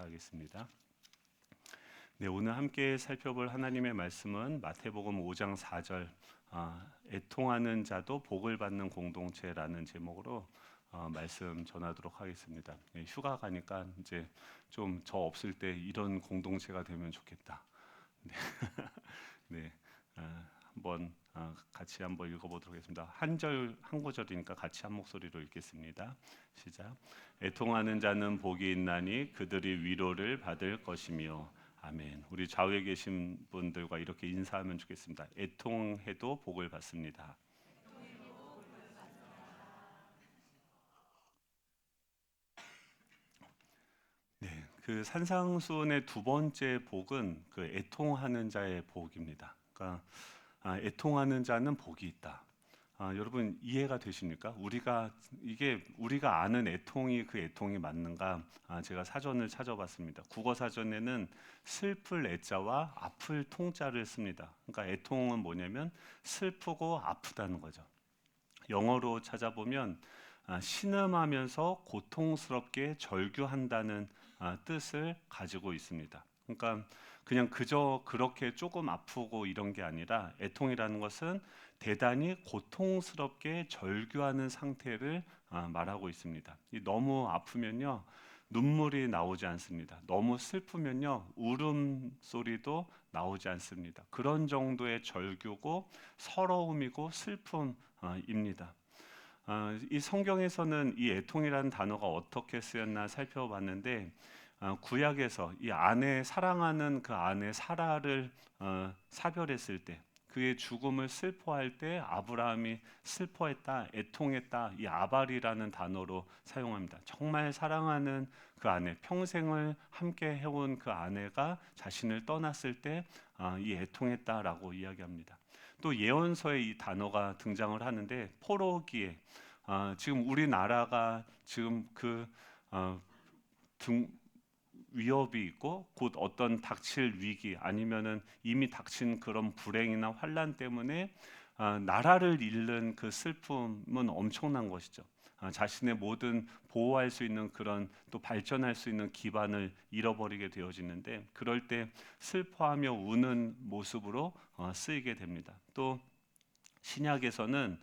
감사하겠습니다. 네, 오늘 함께 살펴볼 하나님의 말씀은 마태복음 5장 4절 애통하는 자도 복을 받는 공동체라는 제목으로 말씀 전하도록 하겠습니다. 네, 휴가 가니까 이제 좀 저 없을 때 이런 공동체가 되면 좋겠다. 네, 네, 한번 같이 한번 읽어보도록 하겠습니다. 한 구절이니까 같이 한 목소리로 읽겠습니다. 시작. 애통하는 자는 복이 있나니 그들이 위로를 받을 것이며. 아멘. 우리 좌우에 계신 분들과 이렇게 인사하면 좋겠습니다. 애통해도 복을 받습니다. 네, 그 산상수훈의 두 번째 복은 그 애통하는 자의 복입니다. 그러니까 애통하는 자는 복이 있다. 여러분 이해가 되십니까? 우리가 아는 애통이 그 애통이 맞는가? 제가 사전을 찾아봤습니다. 국어 사전에는 슬플 애자와 아플 통자를 씁니다. 그러니까 애통은 뭐냐면 슬프고 아프다는 거죠. 영어로 찾아보면 신음하면서 고통스럽게 절규한다는 뜻을 가지고 있습니다. 그러니까 그냥 그저 그렇게 조금 아프고 이런 게 아니라 애통이라는 것은 대단히 고통스럽게 절규하는 상태를 말하고 있습니다. 너무 아프면요 눈물이 나오지 않습니다. 너무 슬프면요 울음소리도 나오지 않습니다. 그런 정도의 절규고 서러움이고 슬픔입니다. 이 성경에서는 이 애통이라는 단어가 어떻게 쓰였나 살펴봤는데 구약에서 이 아내 사랑하는 그 아내 사라를 사별했을 때 그의 죽음을 슬퍼할 때 아브라함이 슬퍼했다, 애통했다 이 아발이라는 단어로 사용합니다. 정말 사랑하는 그 아내, 평생을 함께 해온 그 아내가 자신을 떠났을 때 이 애통했다라고 이야기합니다. 또 예언서에 이 단어가 등장을 하는데 포로기에 지금 우리나라가 지금 등 위협이 있고 곧 어떤 닥칠 위기 아니면은 이미 닥친 그런 불행이나 환란 때문에 나라를 잃는 그 슬픔은 엄청난 것이죠. 자신의 모든 보호할 수 있는 그런 또 발전할 수 있는 기반을 잃어버리게 되어지는데 그럴 때 슬퍼하며 우는 모습으로 쓰이게 됩니다. 또 신약에서는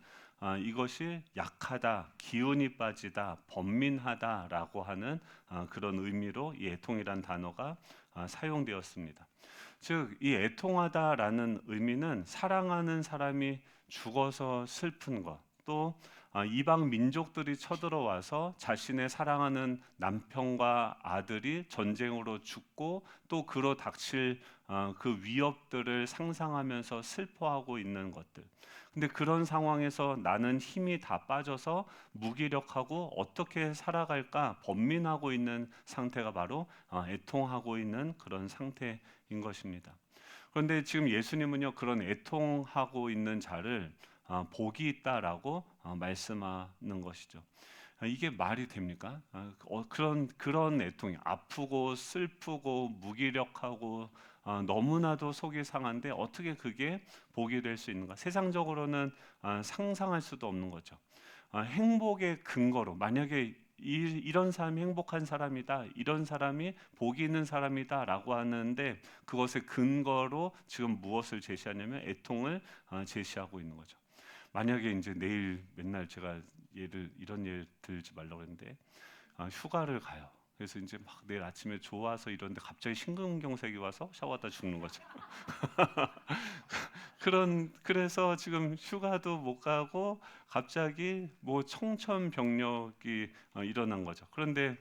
이것이 약하다, 기운이 빠지다, 번민하다라고 하는 그런 의미로 이 애통이란 단어가 사용되었습니다. 즉, 이 애통하다라는 의미는 사랑하는 사람이 죽어서 슬픈 것, 또 이방 민족들이 쳐들어와서 자신의 사랑하는 남편과 아들이 전쟁으로 죽고 또 그로 닥칠 그 위협들을 상상하면서 슬퍼하고 있는 것들. 근데 그런 상황에서 나는 힘이 다 빠져서 무기력하고 어떻게 살아갈까 번민하고 있는 상태가 바로 애통하고 있는 그런 상태인 것입니다. 그런데 지금 예수님은요 그런 애통하고 있는 자를 복이 있다라고 말씀하는 것이죠. 이게 말이 됩니까? 그런 애통이 아프고 슬프고 무기력하고 너무나도 속이 상한데 어떻게 그게 복이 될 수 있는가? 세상적으로는 상상할 수도 없는 거죠. 행복의 근거로 만약에 이런 사람이 행복한 사람이다, 이런 사람이 복이 있는 사람이다라고 하는데 그것의 근거로 지금 무엇을 제시하냐면 애통을 제시하고 있는 거죠. 만약에 이제 내일 맨날 제가 이런 예를 들지 말라고 했는데 휴가를 가요. 그래서 이제 막 내일 아침에 좋아서 이런데 갑자기 심근경색이 와서 샤워하다 죽는 거죠. 그래서 지금 휴가도 못 가고 갑자기 뭐 청천벽력이 일어난 거죠. 그런데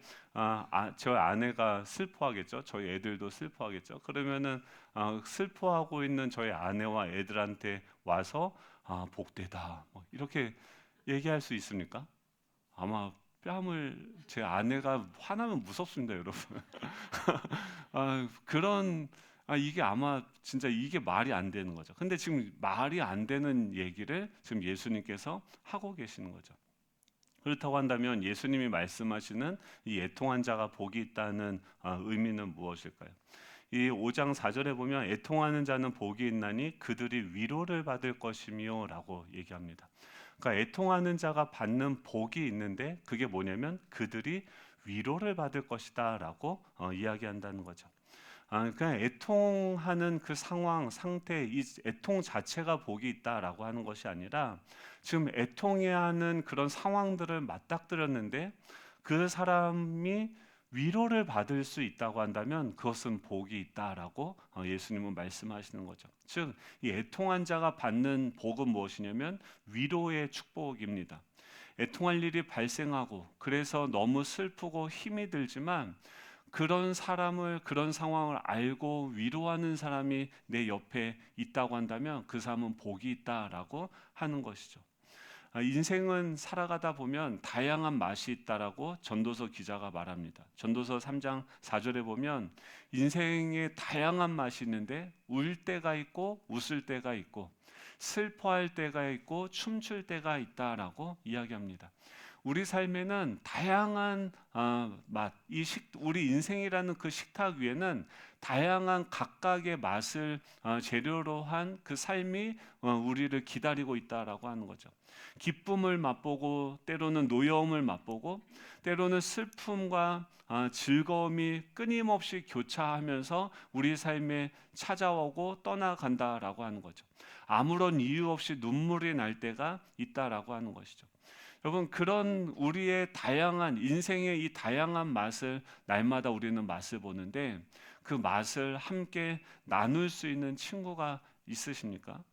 저 아내가 슬퍼하겠죠. 저희 애들도 슬퍼하겠죠. 그러면은 슬퍼하고 있는 저희 아내와 애들한테 와서 복되다 뭐 이렇게 얘기할 수 있습니까? 아마 뺨을 제 아내가 화나면 무섭습니다, 여러분. 그런 이게 아마 진짜 이게 말이 안 되는 거죠. 근데 지금 말이 안 되는 얘기를 지금 예수님께서 하고 계시는 거죠. 그렇다고 한다면 예수님이 말씀하시는 이 애통한 자가 복이 있다는 의미는 무엇일까요? 이 5장 4절에 보면 애통하는 자는 복이 있나니 그들이 위로를 받을 것이며라고 얘기합니다. 그러니까 애통하는 자가 받는 복이 있는데 그게 뭐냐면 그들이 위로를 받을 것이다라고 이야기한다는 거죠. 그냥 애통하는 그 상황, 상태, 이 애통 자체가 복이 있다라고 하는 것이 아니라 지금 애통해야 하는 그런 상황들을 맞닥뜨렸는데 그 사람이 위로를 받을 수 있다고 한다면 그것은 복이 있다라고 예수님은 말씀하시는 거죠. 즉, 이 애통한 자가 받는 복은 무엇이냐면 위로의 축복입니다. 애통할 일이 발생하고 그래서 너무 슬프고 힘이 들지만 그런 사람을, 그런 상황을 알고 위로하는 사람이 내 옆에 있다고 한다면 그 사람은 복이 있다라고 하는 것이죠. 인생은 살아가다 보면 다양한 맛이 있다라고 전도서 기자가 말합니다. 전도서 3장 4절에 보면 인생에 다양한 맛이 있는데 울 때가 있고 웃을 때가 있고 슬퍼할 때가 있고 춤출 때가 있다라고 이야기합니다. 우리 삶에는 다양한 맛, 우리 인생이라는 그 식탁 위에는 다양한 각각의 맛을 재료로 한 그 삶이 우리를 기다리고 있다라고 하는 거죠. 기쁨을 맛보고 때로는 노여움을 맛보고 때로는 슬픔과 즐거움이 끊임없이 교차하면서 우리 삶에 찾아오고 떠나간다라고 하는 거죠. 아무런 이유 없이 눈물이 날 때가 있다라고 하는 것이죠. 여러분, 그런 우리의 다양한 인생의 이 다양한 맛을 날마다 우리는 맛을 보는데 그 맛을 함께 나눌 수 있는 친구가 있으십니까?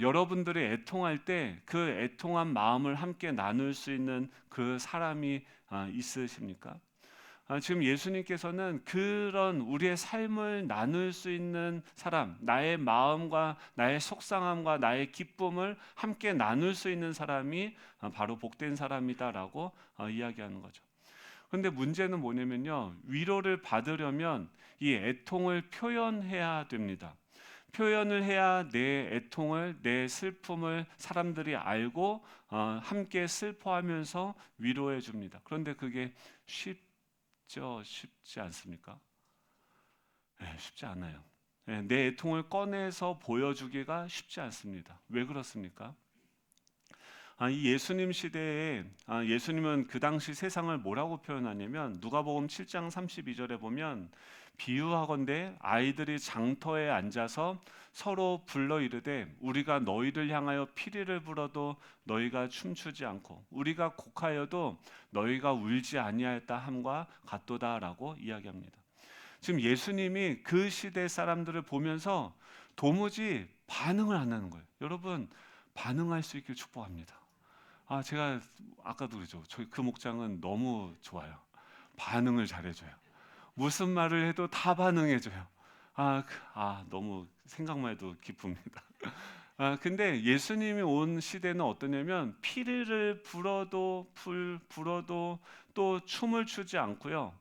여러분들이 애통할 때 그 애통한 마음을 함께 나눌 수 있는 그 사람이 있으십니까? 지금 예수님께서는 그런 우리의 삶을 나눌 수 있는 사람, 나의 마음과 나의 속상함과 나의 기쁨을 함께 나눌 수 있는 사람이 바로 복된 사람이다라고 이야기하는 거죠. 그런데 문제는 뭐냐면요, 위로를 받으려면 이 애통을 표현해야 됩니다. 표현을 해야 내 애통을, 내 슬픔을 사람들이 알고 함께 슬퍼하면서 위로해 줍니다. 그런데 그게 쉽지 않습니까? 네, 쉽지 않아요. 네, 내 애통을 꺼내서 보여주기가 쉽지 않습니다. 왜 그렇습니까? 이 예수님 시대에 예수님은 그 당시 세상을 뭐라고 표현하냐면 누가복음 7장 32절에 보면 비유하건대 아이들이 장터에 앉아서 서로 불러 이르되 우리가 너희를 향하여 피리를 불어도 너희가 춤추지 않고 우리가 곡하여도 너희가 울지 아니하였다 함과 같도다라고 이야기합니다. 지금 예수님이 그 시대 사람들을 보면서 도무지 반응을 안 하는 거예요. 여러분, 반응할 수 있길 축복합니다. 제가 아까도 그러죠. 저희 그 목장은 너무 좋아요. 반응을 잘해줘요. 무슨 말을 해도 다 반응해줘요. 너무 생각만 해도 기쁩니다. 근데 예수님이 온 시대는 어떠냐면 피리를 불어도 또 춤을 추지 않고요.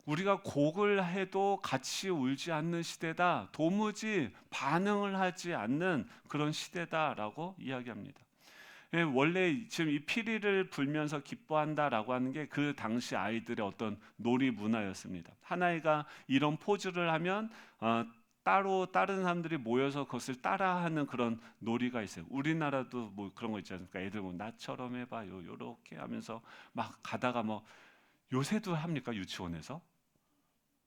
우리가 곡을 해도 같이 울지 않는 시대다. 도무지 반응을 하지 않는 그런 시대다라고 이야기합니다. 원래 지금 이 피리를 불면서 기뻐한다라고 하는 게 그 당시 아이들의 어떤 놀이 문화였습니다. 한 아이가 이런 포즈를 하면 따로 다른 사람들이 모여서 그것을 따라하는 그런 놀이가 있어요. 우리나라도 뭐 그런 거 있지 않습니까? 애들 뭐 나처럼 해봐요, 요렇게 하면서 막 가다가 뭐 요새도 합니까? 유치원에서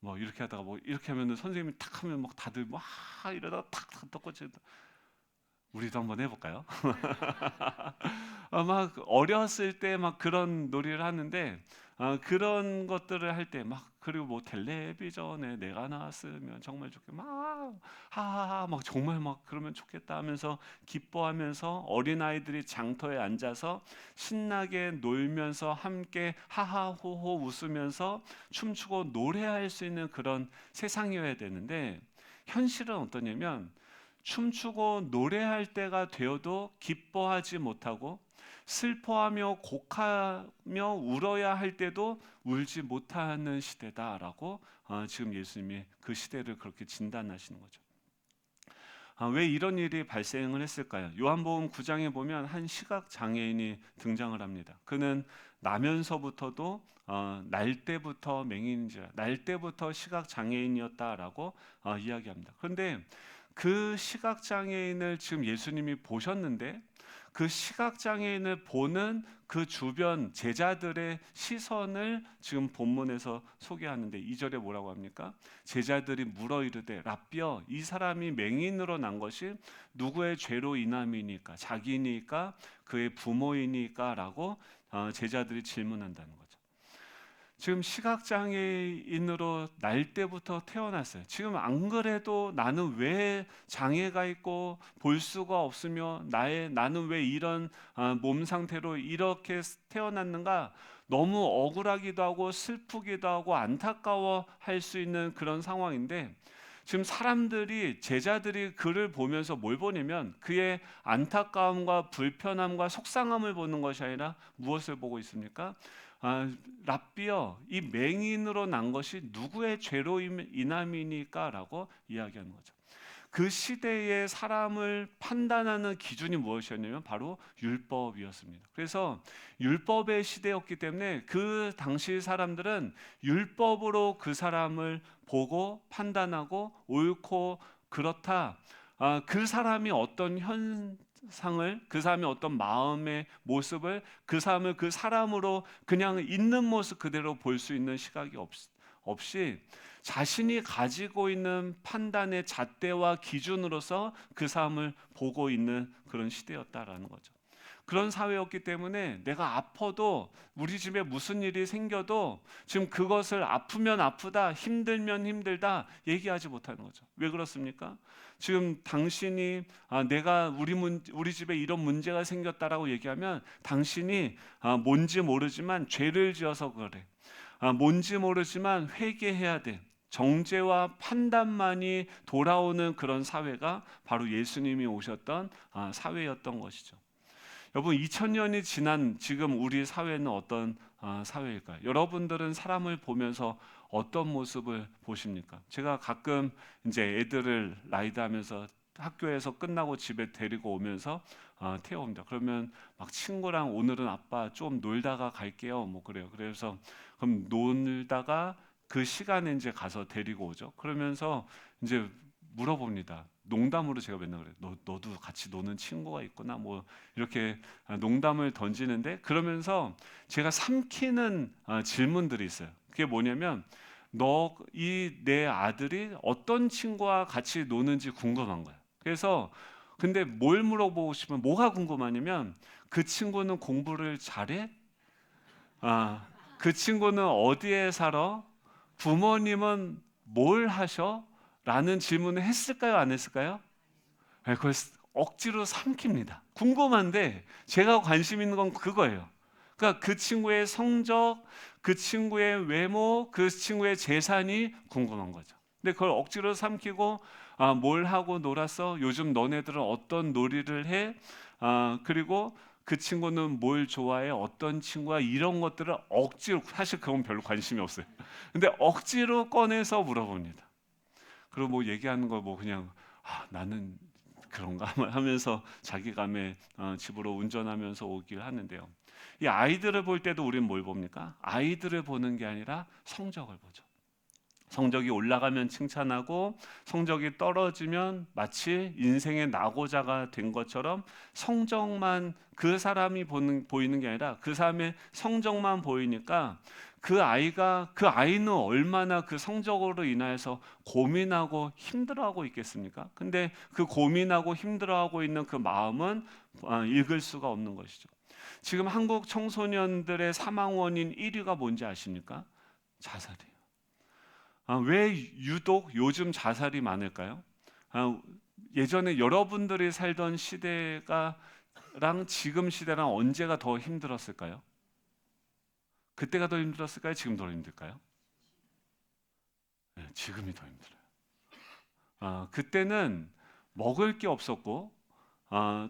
뭐 이렇게 하다가 뭐 이렇게 하면은 선생님이 탁 하면 막 다들 막 이러다가 탁 덮어지. 우리도 한번 해볼까요? 막 어렸을 때 막 그런 놀이를 하는데 그런 것들을 할 때 막 그리고 뭐 텔레비전에 내가 나왔으면 정말 좋겠 막 하하하 막 정말 막 그러면 좋겠다 하면서 기뻐하면서 어린 아이들이 장터에 앉아서 신나게 놀면서 함께 하하호호 웃으면서 춤추고 노래할 수 있는 그런 세상이어야 되는데 현실은 어떠냐면 춤추고 노래할 때가 되어도 기뻐하지 못하고 슬퍼하며 곡하며 울어야 할 때도 울지 못하는 시대다라고 지금 예수님이 그 시대를 그렇게 진단하시는 거죠. 왜 이런 일이 발생을 했을까요? 요한복음 9장에 보면 한 시각 장애인이 등장을 합니다. 그는 나면서부터도 날 때부터 맹인이라 날 때부터 시각 장애인이었다라고 이야기합니다. 그런데 그 시각 장애인을 지금 예수님이 보셨는데 그 시각장애인을 보는 그 주변 제자들의 시선을 지금 본문에서 소개하는데 2절에 뭐라고 합니까? 제자들이 물어 이르되 라삐여 이 사람이 맹인으로 난 것이 누구의 죄로 인함이니까? 자기니까 그의 부모이니까? 라고 제자들이 질문한다는 거죠. 지금 시각장애인으로 날 때부터 태어났어요. 지금 안 그래도 나는 왜 장애가 있고 볼 수가 없으며 나는 왜 이런 몸 상태로 이렇게 태어났는가? 너무 억울하기도 하고 슬프기도 하고 안타까워 할 수 있는 그런 상황인데, 지금 제자들이 그를 보면서 뭘 보냐면 그의 안타까움과 불편함과 속상함을 보는 것이 아니라 무엇을 보고 있습니까? 랍비여 이 맹인으로 난 것이 누구의 죄로 인함이니까? 라고 이야기하는 거죠. 그 시대의 사람을 판단하는 기준이 무엇이었냐면 바로 율법이었습니다. 그래서 율법의 시대였기 때문에 그 당시 사람들은 율법으로 그 사람을 보고 판단하고 옳고 그렇다, 그 사람이 어떤 현상을, 그 사람의 어떤 마음의 모습을, 그 사람을 그 사람으로 그냥 있는 모습 그대로 볼 수 있는 시각이 없이 자신이 가지고 있는 판단의 잣대와 기준으로서 그 사람을 보고 있는 그런 시대였다라는 거죠. 그런 사회였기 때문에 내가 아파도, 우리 집에 무슨 일이 생겨도 지금 그것을 아프면 아프다, 힘들면 힘들다 얘기하지 못하는 거죠. 왜 그렇습니까? 지금 당신이 내가 우리 집에 이런 문제가 생겼다라고 얘기하면 당신이 뭔지 모르지만 죄를 지어서 그래. 뭔지 모르지만 회개해야 돼. 정죄와 판단만이 돌아오는 그런 사회가 바로 예수님이 오셨던 사회였던 것이죠. 여러분, 2000년이 지난 지금 우리 사회는 어떤 사회일까요? 여러분들은 사람을 보면서 어떤 모습을 보십니까? 제가 가끔 이제 애들을 라이드하면서 학교에서 끝나고 집에 데리고 오면서 태워옵니다. 그러면 막 친구랑 오늘은 아빠 좀 놀다가 갈게요. 뭐 그래요. 그래서 그럼 놀다가 그 시간에 이제 가서 데리고 오죠. 그러면서 이제 물어봅니다. 농담으로 제가 맨날 그래요. 너도 같이 노는 친구가 있구나. 뭐 이렇게 농담을 던지는데, 그러면서 제가 삼키는 질문들이 있어요. 그게 뭐냐면 내 아들이 어떤 친구와 같이 노는지 궁금한 거야. 그래서 근데 뭘 물어보고 싶으면 뭐가 궁금하냐면 그 친구는 공부를 잘해? 그 친구는 어디에 살아? 부모님은 뭘 하셔? 라는 질문을 했을까요? 안 했을까요? 네, 그걸 억지로 삼킵니다. 궁금한데 제가 관심 있는 건 그거예요. 그러니까 그 친구의 성적, 그 친구의 외모, 그 친구의 재산이 궁금한 거죠. 근데 그걸 억지로 삼키고 뭘 하고 놀았어? 요즘 너네들은 어떤 놀이를 해? 그리고 그 친구는 뭘 좋아해? 어떤 친구야? 이런 것들을 억지로, 사실 그건 별로 관심이 없어요. 근데 억지로 꺼내서 물어봅니다. 그리고 뭐 얘기하는 거 뭐 그냥 나는 그런가 하면서 자기감에 집으로 운전하면서 오길 하는데요. 이 아이들을 볼 때도 우리는 뭘 봅니까? 아이들을 보는 게 아니라 성적을 보죠. 성적이 올라가면 칭찬하고 성적이 떨어지면 마치 인생의 낙오자가 된 것처럼 성적만, 그 사람이 보이는 게 아니라 그 사람의 성적만 보이니까 그 아이는 얼마나 그 성적으로 인하여서 고민하고 힘들어하고 있겠습니까? 근데 그 고민하고 힘들어하고 있는 그 마음은 읽을 수가 없는 것이죠. 지금 한국 청소년들의 사망 원인 1위가 뭔지 아십니까? 자살이에요. 왜 유독 요즘 자살이 많을까요? 예전에 여러분들이 살던 시대랑 지금 시대랑 언제가 더 힘들었을까요? 그때가 더 힘들었을까요? 지금 더 힘들까요? 네, 지금이 더 힘들어요. 그때는 먹을 게 없었고,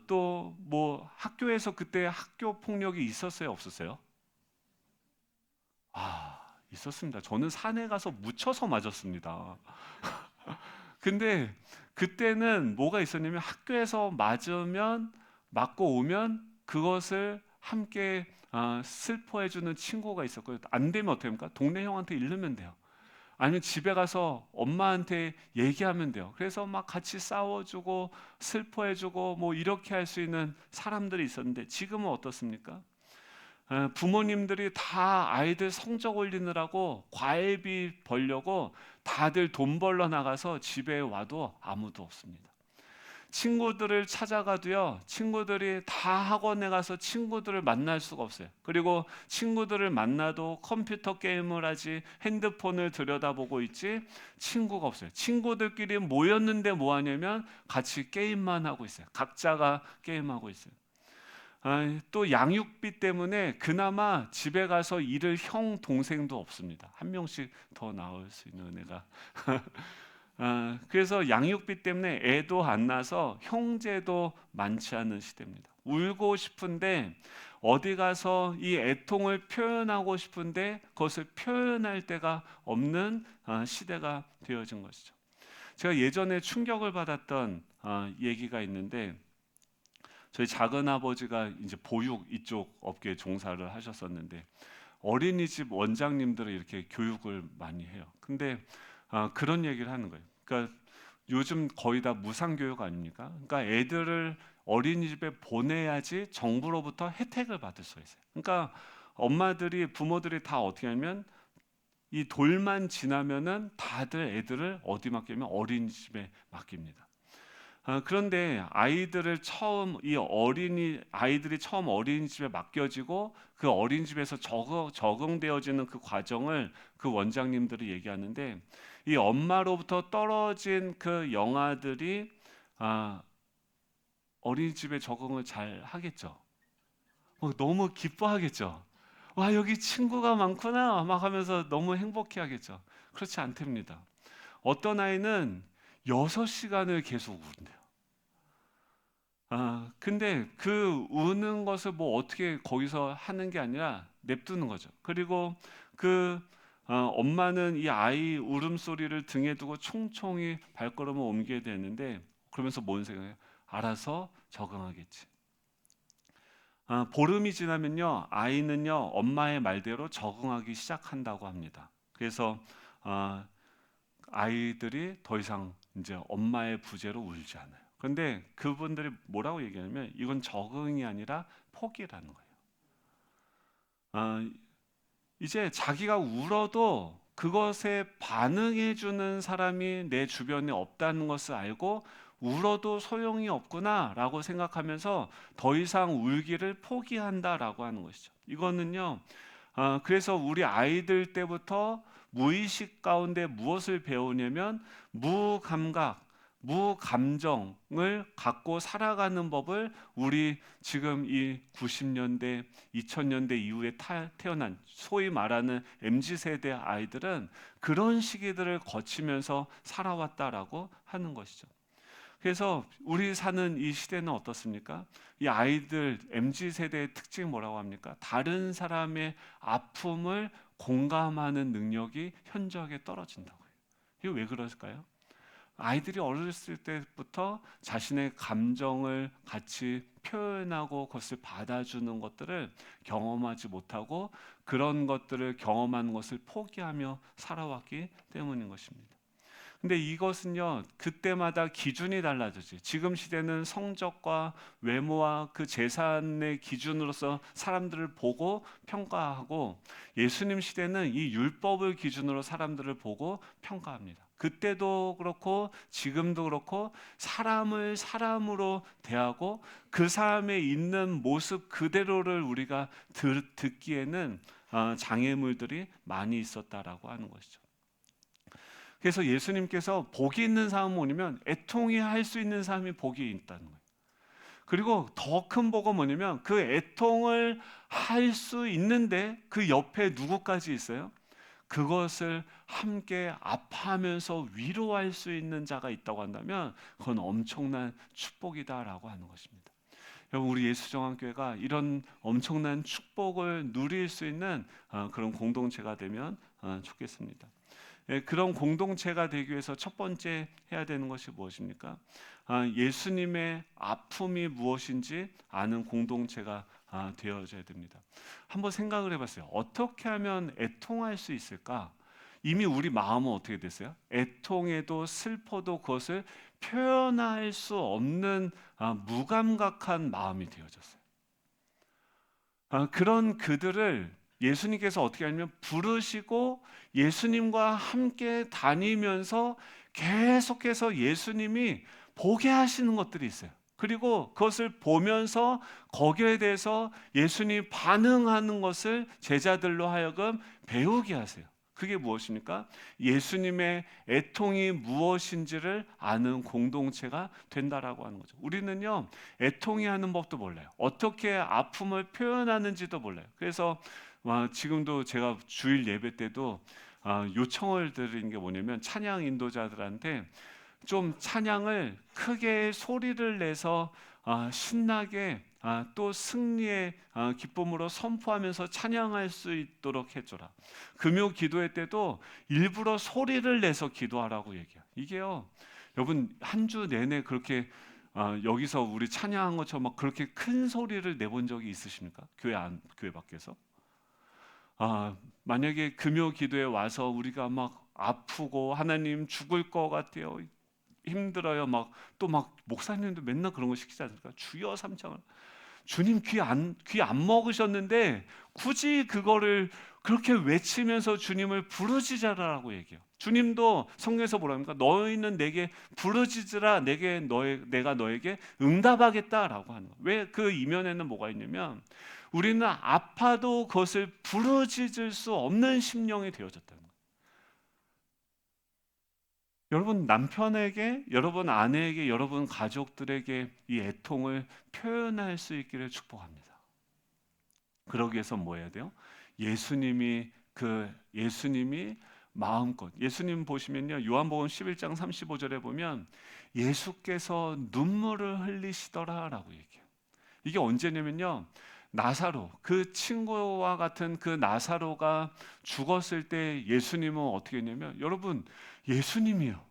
또 뭐 학교에서 그때 학교 폭력이 있었어요, 없었어요? 있었습니다. 저는 산에 가서 묻혀서 맞았습니다. 근데 그때는 뭐가 있었냐면 학교에서 맞고 오면 그것을 함께 슬퍼해주는 친구가 있었고요. 안 되면 어떻게 합니까? 동네 형한테 이르면 돼요. 아니면 집에 가서 엄마한테 얘기하면 돼요. 그래서 막 같이 싸워주고 슬퍼해주고 뭐 이렇게 할 수 있는 사람들이 있었는데 지금은 어떻습니까? 부모님들이 다 아이들 성적 올리느라고 과외비 벌려고 다들 돈 벌러 나가서 집에 와도 아무도 없습니다. 친구들을 찾아가도요, 친구들이 다 학원에 가서 친구들을 만날 수가 없어요. 그리고 친구들을 만나도 컴퓨터 게임을 하지 핸드폰을 들여다보고 있지 친구가 없어요. 친구들끼리 모였는데 뭐 하냐면 같이 게임만 하고 있어요. 각자가 게임하고 있어요. 또 양육비 때문에 그나마 집에 가서 잃을 형 동생도 없습니다. 한 명씩 더 나올 수 있는 은혜가. 그래서 양육비 때문에 애도 안 나서 형제도 많지 않은 시대입니다. 울고 싶은데 어디 가서 이 애통을 표현하고 싶은데 그것을 표현할 데가 없는 시대가 되어진 것이죠. 제가 예전에 충격을 받았던 얘기가 있는데, 저희 작은 아버지가 이제 보육 이쪽 업계에 종사를 하셨었는데 어린이집 원장님들을 이렇게 교육을 많이 해요. 근데 그런 얘기를 하는 거예요. 그러니까 요즘 거의 다 무상교육 아닙니까? 그러니까 애들을 어린이집에 보내야지 정부로부터 혜택을 받을 수 있어요. 그러니까 엄마들이 부모들이 다 어떻게 하면 이 돌만 지나면은 다들 애들을 어디 맡기면 어린이집에 맡깁니다. 그런데 아이들이 처음 어린이집에 맡겨지고 그 어린이집에서 적응되어지는 그 과정을 그 원장님들이 얘기하는데, 이 엄마로부터 떨어진 그 영아들이 아, 어린이집에 적응을 잘 하겠죠. 너무 기뻐하겠죠. 와, 여기 친구가 많구나 막 하면서 너무 행복해하겠죠. 그렇지 않답니다. 어떤 아이는 6시간을 계속 운대요. 근데 그 우는 것을 뭐 어떻게 거기서 하는 게 아니라 냅두는 거죠. 그리고 그 엄마는 이 아이 울음소리를 등에 두고 총총히 발걸음을 옮겨야 되는데, 그러면서 뭔 생각해요? 알아서 적응하겠지. 보름이 지나면요, 아이는요 엄마의 말대로 적응하기 시작한다고 합니다. 그래서 아, 아이들이 더 이상 이제 엄마의 부재로 울지 않아요. 그런데 그분들이 뭐라고 얘기하냐면 이건 적응이 아니라 포기라는 거예요. 아, 이제 자기가 울어도 그것에 반응해 주는 사람이 내 주변에 없다는 것을 알고 울어도 소용이 없구나라고 생각하면서 더 이상 울기를 포기한다라고 하는 것이죠. 이거는요, 그래서 우리 아이들 때부터 무의식 가운데 무엇을 배우냐면 무감각, 무감정을 갖고 살아가는 법을 우리 지금 이 90년대, 2000년대 이후에 태어난 소위 말하는 MZ 세대 아이들은 그런 시기들을 거치면서 살아왔다라고 하는 것이죠. 그래서 우리 사는 이 시대는 어떻습니까? 이 아이들 MZ 세대의 특징이 뭐라고 합니까? 다른 사람의 아픔을 공감하는 능력이 현저하게 떨어진다고요. 이게 왜 그럴까요? 아이들이 어렸을 때부터 자신의 감정을 같이 표현하고 그것을 받아주는 것들을 경험하지 못하고 그런 것들을 경험하는 것을 포기하며 살아왔기 때문인 것입니다. 근데 이것은요, 그때마다 기준이 달라졌지. 지금 시대는 성적과 외모와 그 재산의 기준으로서 사람들을 보고 평가하고, 예수님 시대는 이 율법을 기준으로 사람들을 보고 평가합니다. 그때도 그렇고 지금도 그렇고 사람을 사람으로 대하고 그 사람의 있는 모습 그대로를 우리가 듣기에는 장애물들이 많이 있었다라고 하는 것이죠. 그래서 예수님께서 복이 있는 사람 뭐냐면 애통해 할 수 있는 사람이 복이 있다는 거예요. 그리고 더 큰 복은 뭐냐면 그 애통을 할 수 있는데 그 옆에 누구까지 있어요? 그것을 함께 아파하면서 위로할 수 있는 자가 있다고 한다면 그건 엄청난 축복이다라고 하는 것입니다. 여러분, 우리 예수정한교회가 이런 엄청난 축복을 누릴 수 있는 그런 공동체가 되면 좋겠습니다. 그런 공동체가 되기 위해서 첫 번째 해야 되는 것이 무엇입니까? 예수님의 아픔이 무엇인지 아는 공동체가 되어져야 됩니다. 한번 생각을 해봤어요. 어떻게 하면 애통할 수 있을까? 이미 우리 마음은 어떻게 됐어요? 애통에도 슬퍼도 그것을 표현할 수 없는 무감각한 마음이 되어졌어요. 그런 그들을 예수님께서 어떻게 하냐면 부르시고 예수님과 함께 다니면서 계속해서 예수님이 보게 하시는 것들이 있어요. 그리고 그것을 보면서 거기에 대해서 예수님이 반응하는 것을 제자들로 하여금 배우게 하세요. 그게 무엇입니까? 예수님의 애통이 무엇인지를 아는 공동체가 된다라고 하는 거죠. 우리는요, 애통이 하는 법도 몰라요. 어떻게 아픔을 표현하는지도 몰라요. 그래서 지금도 제가 주일 예배 때도 요청을 드리는 게 뭐냐면 찬양 인도자들한테 좀 찬양을 크게 소리를 내서 신나게 또 승리의 기쁨으로 선포하면서 찬양할 수 있도록 해줘라. 금요 기도회 때도 일부러 소리를 내서 기도하라고 얘기해요. 이게요, 여러분 한 주 내내 그렇게 여기서 우리 찬양한 것처럼 막 그렇게 큰 소리를 내본 적이 있으십니까? 교회 밖에서? 만약에 금요 기도에 와서 우리가 막 아프고 하나님 죽을 것 같아요, 힘들어요, 막 목사님도 맨날 그런 거 시키지 않습니까? 주여 삼창을. 주님 귀 안 먹으셨는데 굳이 그거를 그렇게 외치면서 주님을 부르짖으라고 얘기해요. 주님도 성경에서 뭐라 합니까? 너희는 내게 부르짖으라, 내가 너에게 응답하겠다라고 하는 거예요. 왜 그 이면에는 뭐가 있냐면 우리는 아파도 그것을 부르짖을 수 없는 심령이 되어졌다는 거예요. 여러분 남편에게, 여러분 아내에게, 여러분 가족들에게 이 애통을 표현할 수 있기를 축복합니다. 그러기 위해서 뭐 해야 돼요? 예수님이 마음껏, 예수님 보시면요, 요한복음 11장 35절에 보면 예수께서 눈물을 흘리시더라라고 얘기해요. 이게 언제냐면요, 나사로, 그 친구와 같은 그 나사로가 죽었을 때 예수님은 어떻게 했냐면, 여러분 예수님이요,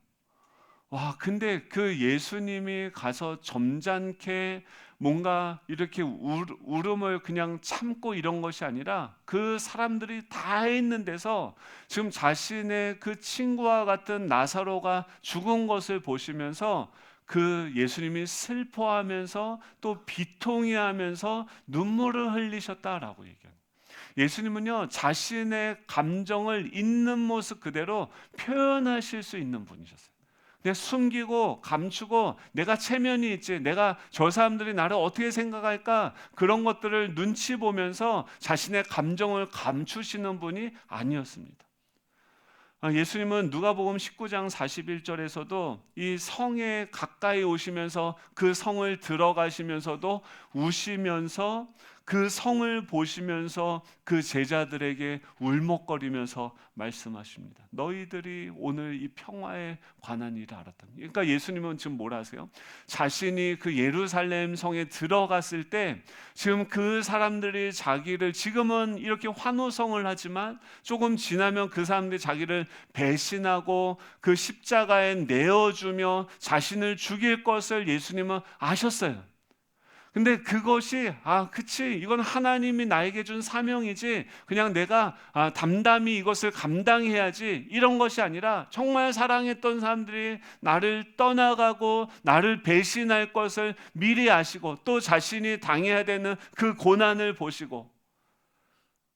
근데 그 예수님이 가서 점잖게 뭔가 이렇게 울음을 그냥 참고 이런 것이 아니라 그 사람들이 다 있는 데서 지금 자신의 그 친구와 같은 나사로가 죽은 것을 보시면서 그 예수님이 슬퍼하면서 또 비통해 하면서 눈물을 흘리셨다라고 얘기해요. 예수님은요, 자신의 감정을 있는 모습 그대로 표현하실 수 있는 분이셨어요. 내가 숨기고 감추고 내가 체면이 있지, 내가 저 사람들이 나를 어떻게 생각할까, 그런 것들을 눈치 보면서 자신의 감정을 감추시는 분이 아니었습니다. 예수님은 누가복음 19장 41절에서도 이 성에 가까이 오시면서 그 성을 들어가시면서도 우시면서 그 성을 보시면서 그 제자들에게 울먹거리면서 말씀하십니다. 너희들이 오늘 이 평화에 관한 일을 알았다. 그러니까 예수님은 지금 뭘 하세요? 자신이 그 예루살렘 성에 들어갔을 때 지금 그 사람들이 자기를, 지금은 이렇게 환호성을 하지만 조금 지나면 그 사람들이 자기를 배신하고 그 십자가에 내어주며 자신을 죽일 것을 예수님은 아셨어요. 근데 그것이 그치, 이건 하나님이 나에게 준 사명이지 그냥 내가 담담히 이것을 감당해야지, 이런 것이 아니라 정말 사랑했던 사람들이 나를 떠나가고 나를 배신할 것을 미리 아시고 또 자신이 당해야 되는 그 고난을 보시고,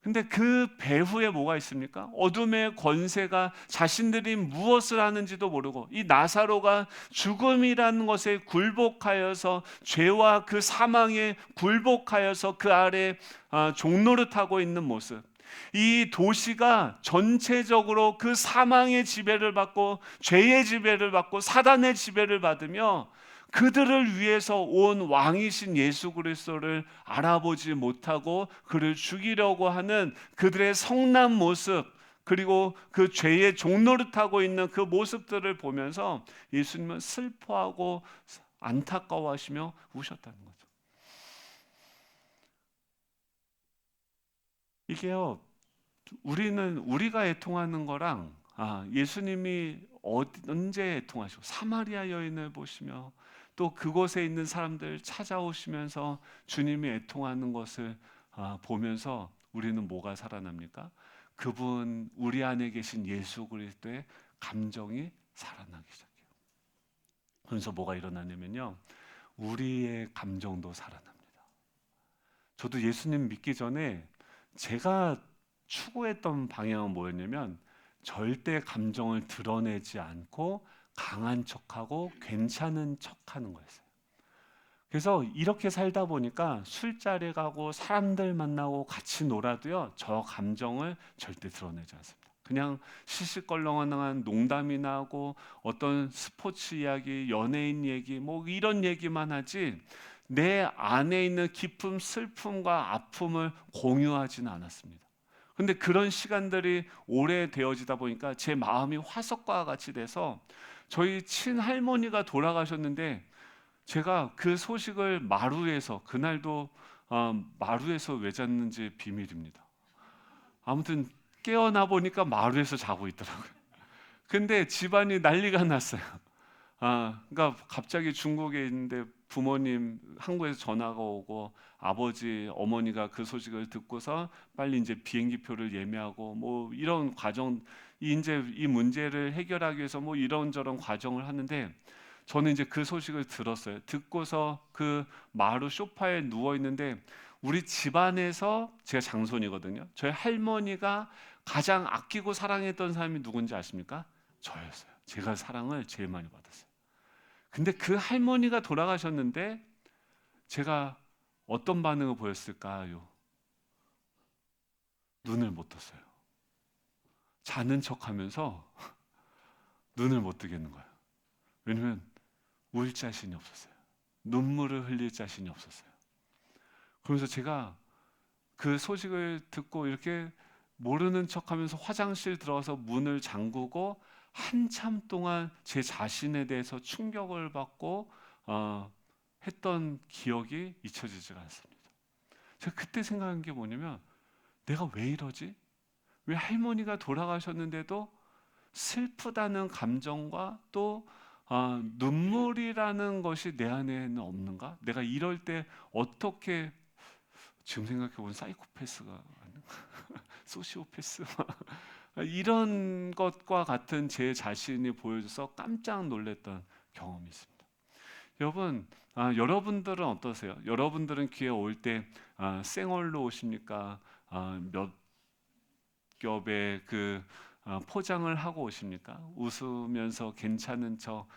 근데 그 배후에 뭐가 있습니까? 어둠의 권세가 자신들이 무엇을 하는지도 모르고 이 나사로가 죽음이라는 것에 굴복하여서, 죄와 그 사망에 굴복하여서 그 아래 종노릇하고 있는 모습, 이 도시가 전체적으로 그 사망의 지배를 받고 죄의 지배를 받고 사단의 지배를 받으며 그들을 위해서 온 왕이신 예수 그리스도를 알아보지 못하고 그를 죽이려고 하는 그들의 성난 모습, 그리고 그 죄의 종노릇하고 있는 그 모습들을 보면서 예수님은 슬퍼하고 안타까워하시며 우셨다는 거죠. 이게요, 우리가 애통하는 거랑 예수님이 언제 애통하시고 사마리아 여인을 보시며 또 그곳에 있는 사람들 찾아오시면서 주님이 애통하는 것을 보면서 우리는 뭐가 살아납니까? 그분 우리 안에 계신 예수 그리스도의 감정이 살아나기 시작해요. 그래서 뭐가 일어나냐면요, 우리의 감정도 살아납니다. 저도 예수님 믿기 전에 제가 추구했던 방향은 뭐였냐면, 절대 감정을 드러내지 않고 강한 척하고 괜찮은 척하는 거였어요. 그래서 이렇게 살다 보니까 술자리 가고 사람들 만나고 같이 놀아도요, 저 감정을 절대 드러내지 않습니다. 그냥 시시껄렁한 농담이나 하고 어떤 스포츠 이야기, 연예인 얘기 뭐 이런 얘기만 하지, 내 안에 있는 깊은 슬픔과 아픔을 공유하지는 않았습니다. 근데 그런 시간들이 오래 되어지다 보니까 제 마음이 화석과 같이 돼서, 저희 친할머니가 돌아가셨는데 제가 그 소식을 마루에서, 그날도 마루에서 왜 잤는지 비밀입니다. 아무튼 깨어나 보니까 마루에서 자고 있더라고요. 근데 집안이 난리가 났어요. 그러니까 갑자기 중국에 있는데 부모님 한국에서 전화가 오고, 아버지 어머니가 그 소식을 듣고서 빨리 이제 비행기표를 예매하고 뭐 이런 과정, 이제 이 문제를 해결하기 위해서 뭐 이런저런 과정을 하는데, 저는 이제 그 소식을 들었어요. 듣고서 그 마루 소파에 누워 있는데, 우리 집안에서 제가 장손이거든요. 저희 할머니가 가장 아끼고 사랑했던 사람이 누군지 아십니까? 저였어요. 제가 사랑을 제일 많이 받았어요. 근데 그 할머니가 돌아가셨는데 제가 어떤 반응을 보였을까요? 눈을 못 떴어요. 자는 척하면서 눈을 못 뜨겠는 거예요. 왜냐면 울 자신이 없었어요. 눈물을 흘릴 자신이 없었어요. 그러면서 제가 그 소식을 듣고 이렇게 모르는 척하면서 화장실 들어가서 문을 잠그고 한참 동안 제 자신에 대해서 충격을 받고 했던 기억이 잊혀지지가 않습니다. 제가 그때 생각한 게 뭐냐면, 내가 왜 이러지? 왜 할머니가 돌아가셨는데도 슬프다는 감정과 또 눈물이라는 것이 내 안에는 없는가? 내가 이럴 때 어떻게, 지금 생각해보면 사이코패스가 아닌가? 소시오패스 이런 것과 같은 제 자신이 보여져서 깜짝 놀랐던 경험이 있습니다. 여러분, 여러분들은 어떠세요? 여러분들은 기회 올 때 생얼로 오십니까? 몇 겹의 그 포장을 하고 오십니까? 웃으면서 괜찮은 척,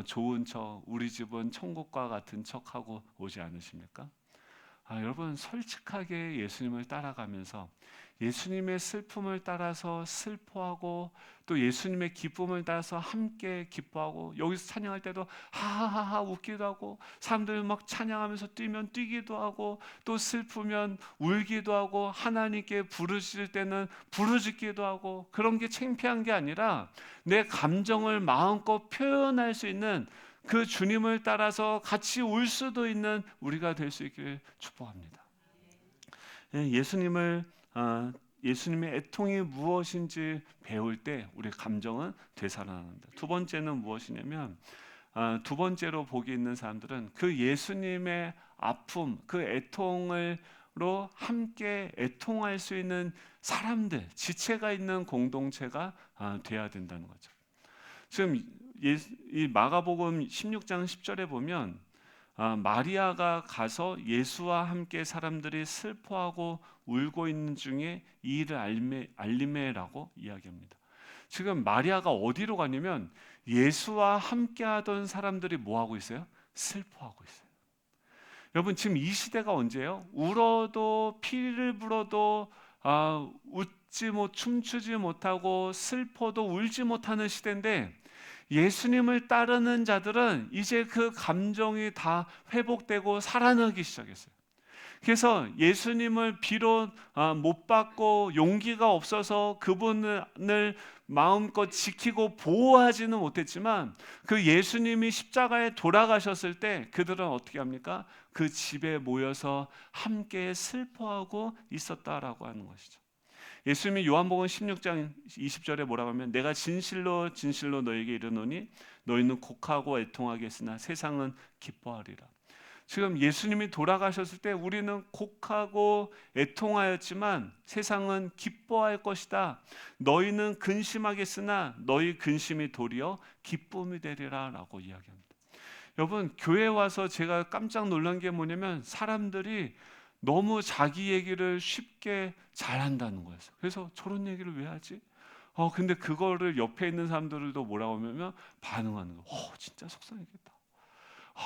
좋은 척, 우리 집은 천국과 같은 척하고 오지 않으십니까? 여러분, 솔직하게 예수님을 따라가면서 예수님의 슬픔을 따라서 슬퍼하고, 또 예수님의 기쁨을 따라서 함께 기뻐하고, 여기서 찬양할 때도 하하하하 웃기도 하고, 사람들 막 찬양하면서 뛰면 뛰기도 하고, 또 슬프면 울기도 하고, 하나님께 부르실 때는 부르짖기도 하고, 그런 게 창피한 게 아니라 내 감정을 마음껏 표현할 수 있는, 그 주님을 따라서 같이 울 수도 있는 우리가 될 수 있기를 축복합니다. 예수님을 예수님의 애통이 무엇인지 배울 때 우리 감정은 되살아납니다. 두 번째는 무엇이냐면, 두 번째로 복이 있는 사람들은 그 예수님의 아픔, 그 애통으로 함께 애통할 수 있는 사람들, 지체가 있는 공동체가 돼야 된다는 거죠. 지금 이 마가복음 16장 10절에 보면 마리아가 가서 예수와 함께 사람들이 슬퍼하고 울고 있는 중에 이 일을 알리매라고 이야기합니다. 지금 마리아가 어디로 가냐면, 예수와 함께 하던 사람들이 뭐 하고 있어요? 슬퍼하고 있어요. 여러분, 지금 이 시대가 언제예요? 울어도 피를 불어도 춤추지 못하고 슬퍼도 울지 못하는 시대인데, 예수님을 따르는 자들은 이제 그 감정이 다 회복되고 살아나기 시작했어요. 그래서 예수님을 비록 못 받고 용기가 없어서 그분을 마음껏 지키고 보호하지는 못했지만, 그 예수님이 십자가에 돌아가셨을 때 그들은 어떻게 합니까? 그 집에 모여서 함께 슬퍼하고 있었다라고 하는 것이죠. 예수님이 요한복음 16장 20절에 뭐라고 하면, 내가 진실로 진실로 너에게 이르노니 너희는 곡하고 애통하겠으나 세상은 기뻐하리라. 지금 예수님이 돌아가셨을 때 우리는 곡하고 애통하였지만 세상은 기뻐할 것이다. 너희는 근심하겠으나 너희 근심이 도리어 기쁨이 되리라 라고 이야기합니다. 여러분, 교회 와서 제가 깜짝 놀란 게 뭐냐면 사람들이 너무 자기 얘기를 쉽게 잘한다는 거였어요. 그래서 저런 얘기를 왜 하지? 근데 그거를 옆에 있는 사람들도 뭐라고 하면 반응하는 거예요. 진짜 속상했겠다.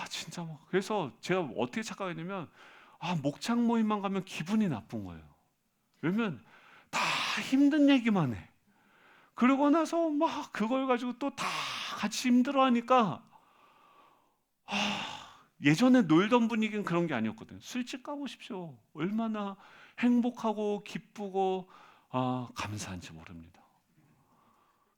진짜 막. 그래서 제가 어떻게 착각했냐면 목장 모임만 가면 기분이 나쁜 거예요. 왜냐면 다 힘든 얘기만 해. 그러고 나서 막 그걸 가지고 또 다 같이 힘들어하니까 예전에 놀던 분위기는 그런 게 아니었거든요. 술집 가보십시오. 얼마나 행복하고 기쁘고 감사한지 모릅니다.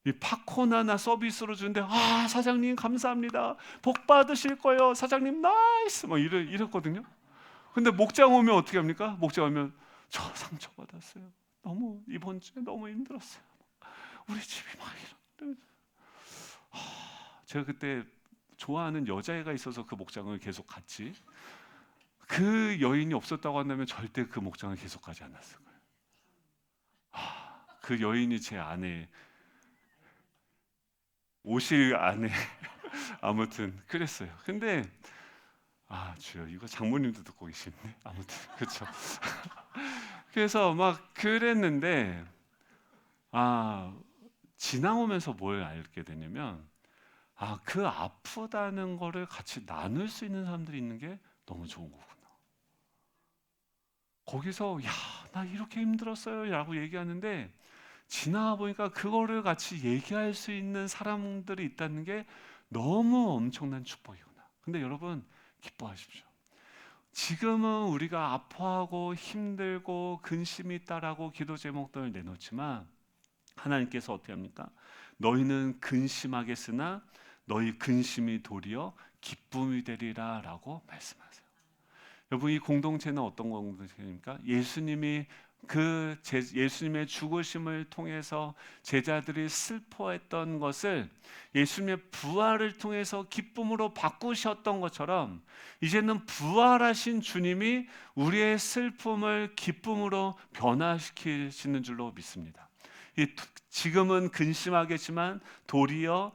이 팝콘 하나 서비스로 주는데 사장님 감사합니다. 복 받으실 거예요. 사장님 나이스 막 이랬거든요. 근데 목장 오면 어떻게 합니까? 목장 오면 저 상처받았어요. 너무 이번 주에 너무 힘들었어요. 우리 집이 막 이런데 제가 그때 좋아하는 여자애가 있어서 그 목장을 계속 갔지. 그 여인이 없었다고 한다면 절대 그 목장을 계속 가지 않았을 거예요. 그 여인이 제 아내, 오실 아내 아무튼 그랬어요. 근데 주여 이거 장모님도 듣고 계시네. 아무튼 그렇죠. 그래서 막 그랬는데 지나오면서 뭘 알게 되냐면 그 아프다는 거를 같이 나눌 수 있는 사람들이 있는 게 너무 좋은 거구나. 거기서 나 이렇게 힘들었어요 라고 얘기하는데 지나와 보니까 그거를 같이 얘기할 수 있는 사람들이 있다는 게 너무 엄청난 축복이구나. 근데 여러분 기뻐하십시오. 지금은 우리가 아파하고 힘들고 근심이 있다라고 기도 제목들을 내놓지만 하나님께서 어떻게 합니까? 너희는 근심하겠으나 너희 근심이 도리어 기쁨이 되리라 라고 말씀하세요. 여러분, 이 공동체는 어떤 공동체입니까? 예수님이 예수님의 죽으심을 통해서 제자들이 슬퍼했던 것을 예수님의 부활을 통해서 기쁨으로 바꾸셨던 것처럼 이제는 부활하신 주님이 우리의 슬픔을 기쁨으로 변화시키시는 줄로 믿습니다. 지금은 근심하겠지만 도리어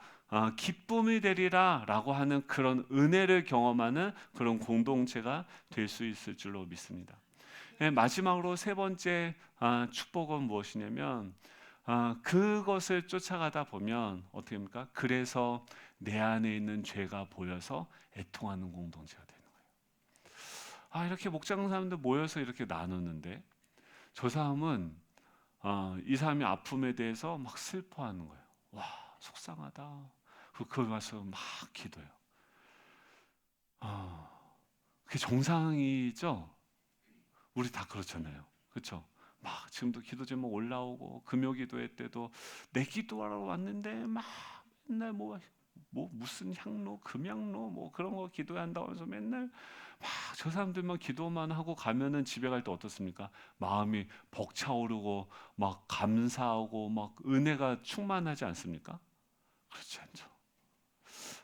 기쁨이 되리라 라고 하는 그런 은혜를 경험하는 그런 공동체가 될 수 있을 줄로 믿습니다. 마지막으로 세 번째 축복은 무엇이냐면 그것을 쫓아가다 보면 어떻게 합니까? 그래서 내 안에 있는 죄가 보여서 애통하는 공동체가 되는 거예요. 이렇게 목장 사람들 모여서 이렇게 나누는데 저 사람은 이 사람의 아픔에 대해서 막 슬퍼하는 거예요. 와, 속상하다. 그걸 와서 막 기도해요. 그게 정상이죠? 우리 다 그렇잖아요. 그렇죠? 막 지금도 기도 제목 올라오고 금요기도회 때도 내 기도하러 왔는데 막 맨날 무슨 향로, 금향로 뭐 그런 거 기도해야 한다고 해서 맨날 막 저 사람들만 기도만 하고 가면은 집에 갈 때 어떻습니까? 마음이 벅차오르고 막 감사하고 막 은혜가 충만하지 않습니까? 그렇지 않죠.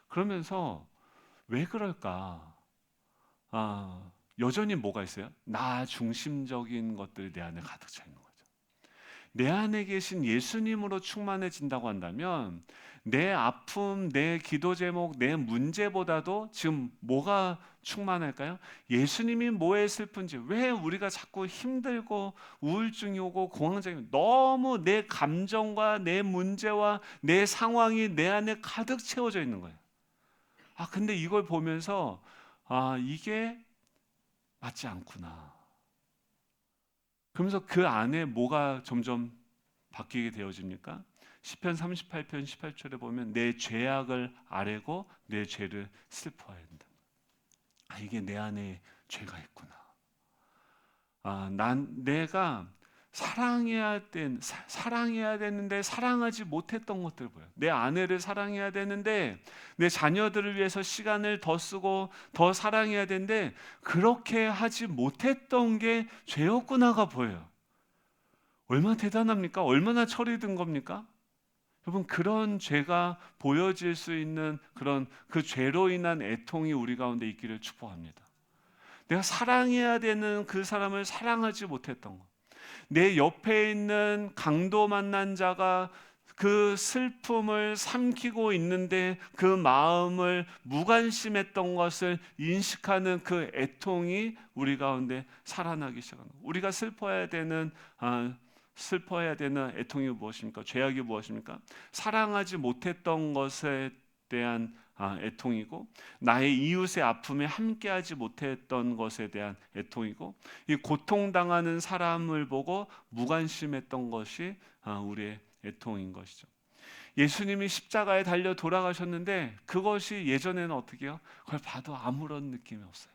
그러면서 왜 그럴까? 여전히 뭐가 있어요? 나 중심적인 것들이 내 안에 가득 차 있는 거죠. 내 안에 계신 예수님으로 충만해진다고 한다면 내 아픔, 내 기도 제목, 내 문제보다도 지금 뭐가 충만할까요? 예수님이 뭐에 슬픈지, 왜 우리가 자꾸 힘들고 우울증이 오고 공황장애, 너무 내 감정과 내 문제와 내 상황이 내 안에 가득 채워져 있는 거예요. 근데 이걸 보면서 이게 맞지 않구나. 그러면서 그 안에 뭐가 점점 바뀌게 되어집니까? 시편 38편 18절에 보면 내 죄악을 아뢰고 내 죄를 슬퍼해야 한다. 이게 내 안에 죄가 있구나. 내가 사랑해야 되는데 사랑하지 못했던 것들 보여. 내 아내를 사랑해야 되는데 내 자녀들을 위해서 시간을 더 쓰고 더 사랑해야 되는데 그렇게 하지 못했던 게 죄였구나가 보여요. 얼마나 대단합니까? 얼마나 철이 든 겁니까? 여러분, 그런 죄가 보여질 수 있는 그런 그 죄로 인한 애통이 우리 가운데 있기를 축복합니다. 내가 사랑해야 되는 그 사람을 사랑하지 못했던 것, 내 옆에 있는 강도 만난 자가 그 슬픔을 삼키고 있는데 그 마음을 무관심했던 것을 인식하는 그 애통이 우리 가운데 살아나기 시작합니다. 우리가 슬퍼해야 되는 애통이 무엇입니까? 죄악이 무엇입니까? 사랑하지 못했던 것에 대한 애통이고, 나의 이웃의 아픔에 함께하지 못했던 것에 대한 애통이고, 이 고통당하는 사람을 보고 무관심했던 것이 우리의 애통인 것이죠. 예수님이 십자가에 달려 돌아가셨는데 그것이 예전에는 어떻게 해요? 그걸 봐도 아무런 느낌이 없어요.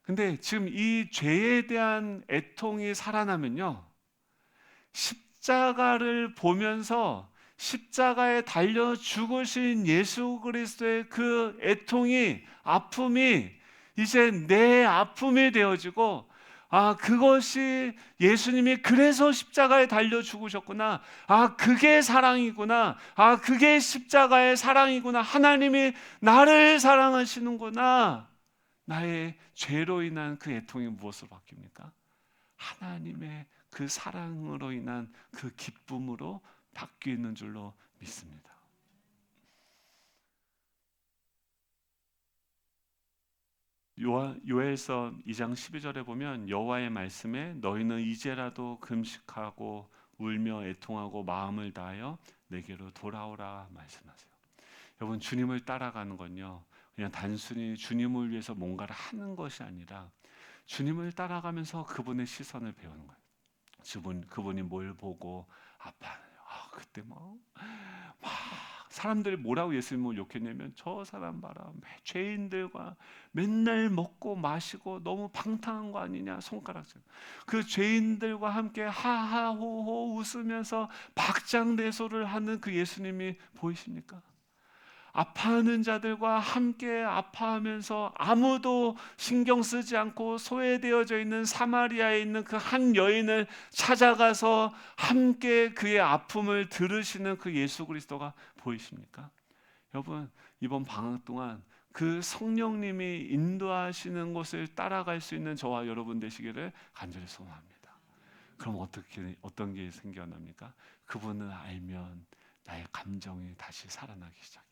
근데 지금 이 죄에 대한 애통이 살아나면요, 십자가를 보면서 십자가에 달려 죽으신 예수 그리스도의 그 애통이, 아픔이 이제 내 아픔이 되어지고, 그것이 예수님이 그래서 십자가에 달려 죽으셨구나, 그게 사랑이구나, 그게 십자가의 사랑이구나, 하나님이 나를 사랑하시는구나. 나의 죄로 인한 그 애통이 무엇으로 바뀝니까? 하나님의 그 사랑으로 인한 그 기쁨으로 바뀌는 줄로 믿습니다. 요엘서 2장 12절에 보면 여호와의 말씀에 너희는 이제라도 금식하고 울며 애통하고 마음을 다하여 내게로 돌아오라 말씀하세요. 여러분, 주님을 따라가는 건요, 그냥 단순히 주님을 위해서 뭔가를 하는 것이 아니라 주님을 따라가면서 그분의 시선을 배우는 거예요. 그분이 뭘 보고 아파하느냐. 그때 막 사람들이 뭐라고 예수님을 욕했냐면, 저 사람 봐라, 죄인들과 맨날 먹고 마시고 너무 방탕한 거 아니냐, 손가락질. 그 죄인들과 함께 하하호호 웃으면서 박장대소를 하는 그 예수님이 보이십니까? 아파하는 자들과 함께 아파하면서 아무도 신경 쓰지 않고 소외되어져 있는 사마리아에 있는 그 한 여인을 찾아가서 함께 그의 아픔을 들으시는 그 예수 그리스도가 보이십니까? 여러분, 이번 방학 동안 그 성령님이 인도하시는 곳을 따라갈 수 있는 저와 여러분 되시기를 간절히 소원합니다. 그럼 어떤 게 생겨납니까? 그분을 알면 나의 감정이 다시 살아나기 시작해요.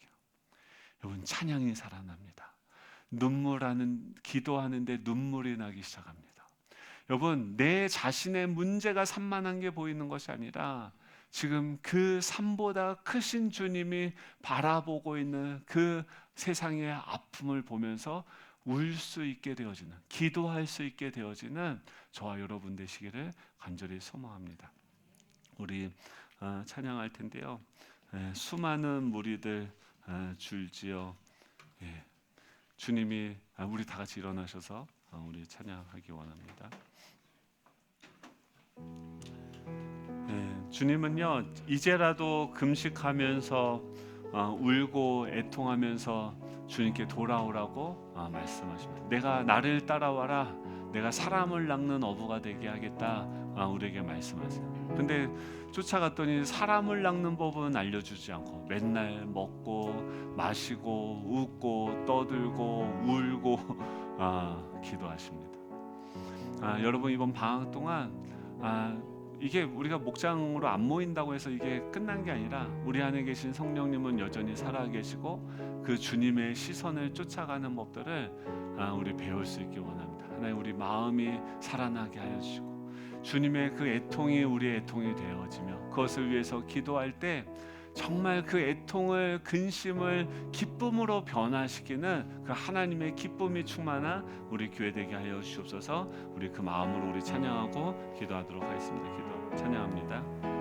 여러분, 찬양이 살아납니다. 기도하는데 눈물이 나기 시작합니다. 여러분, 내 자신의 문제가 산만한 게 보이는 것이 아니라 지금 그 산보다 크신 주님이 바라보고 있는 그 세상의 아픔을 보면서 울 수 있게 되어지는, 기도할 수 있게 되어지는 저와 여러분 되시기를 간절히 소망합니다. 우리 찬양할 텐데요, 수많은 무리들 줄지어, 주님이 우리 다 같이 일어나셔서 우리 찬양하기 원합니다. 주님은요, 이제라도 금식하면서 울고 애통하면서 주님께 돌아오라고 말씀하십니다. 내가 나를 따라와라, 내가 사람을 낚는 어부가 되게 하겠다, 우리에게 말씀하세요. 근데 쫓아갔더니 사람을 낚는 법은 알려주지 않고 맨날 먹고 마시고 웃고 떠들고 울고 기도하십니다. 여러분, 이번 방학 동안 이게 우리가 목장으로 안 모인다고 해서 이게 끝난 게 아니라 우리 안에 계신 성령님은 여전히 살아계시고 그 주님의 시선을 쫓아가는 법들을 우리 배울 수 있기 원합니다. 하나님, 우리 마음이 살아나게 하여 주시고 주님의 그 애통이 우리의 애통이 되어지며 그것을 위해서 기도할 때 정말 그 애통을, 근심을 기쁨으로 변화시키는 그 하나님의 기쁨이 충만한 우리 교회 되게 하여 주시옵소서. 우리 그 마음으로 우리 찬양하고 기도하도록 하겠습니다. 찬양합니다.